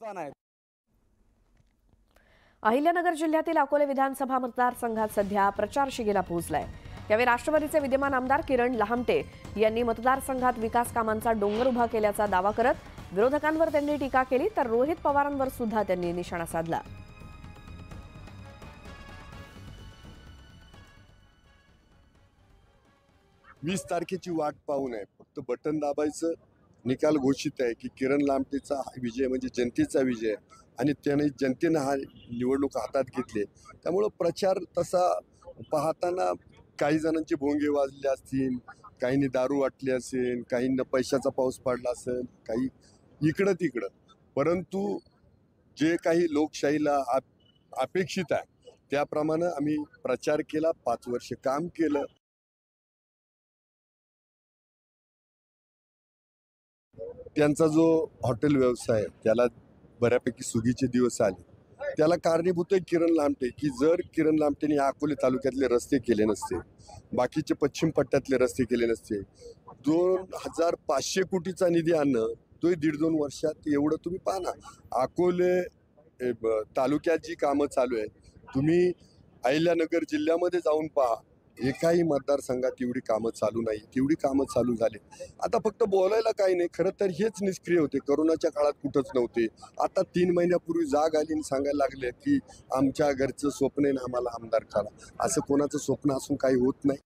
आव्हान आहे। अहिल्यानगर जिल्ह्यातील अकोले विधानसभा मतदारसंघात सध्या प्रचार शिगेला पोहोचलाय। त्यावेळी राष्ट्रवादीचे विद्यमान आमदार किरण लहामटे यांनी मतदारसंघात विकास कामांचा डोंगर उभा केल्याचा दावा करत विरोधकांवर त्यांनी टीका केली, तर रोहित पवारांवर सुद्धा त्यांनी निशाणा साधला। 20 तारखेची वाट पाहू नये, फक्त बटन दाबायचं। निकाल घोषित आहे की किरण लामटेचा हा विजय म्हणजे जनतेचा विजय आणि त्याने जनतेने हा निवडणूक हातात घेतली। त्यामुळे प्रचार तसा पाहताना काही जणांचे भोंगे वाजले असतील, काहींनी दारू वाटली असेल, काहींना पैशाचा पाऊस पडला असेल, काही इकडं तिकडं, परंतु जे काही लोकशाहीला अपेक्षित आहे त्याप्रमाणे आम्ही प्रचार केला, 5 वर्ष काम केलं। त्यांचा जो हॉटेल व्यवसाय त्याला बऱ्यापैकी सुगीचे दिवस आले, त्याला कारणीभूत आहे किरण लामटे। की जर किरण लामटेने अकोले तालुक्यातले रस्ते केले नसते, बाकीचे पश्चिम पट्ट्यातले रस्ते केले नसते, 2500 कोटीचा निधी आणणं तो 1.5-2 वर्षात एवढं तुम्ही पाहा ना। अकोले तालुक्यात जी कामं चालू आहे, तुम्ही अहिल्यानगर जिल्ह्यामध्ये जाऊन पहा, एकाही मतदारसंघात एवढी कामं चालू नाही, तेवढी कामं चालू झाली। आता फक्त बोलायला काही नाही, खरं तर हेच निष्क्रिय होते, कोरोनाच्या काळात कुठंच नव्हते। आता 3 महिन्यापूर्वी जाग आली आणि सांगायला लागले की आमच्या घरचं स्वप्न आहे ना, आम्हाला आमदार करा। असं कोणाचं स्वप्न असून काही होत नाही।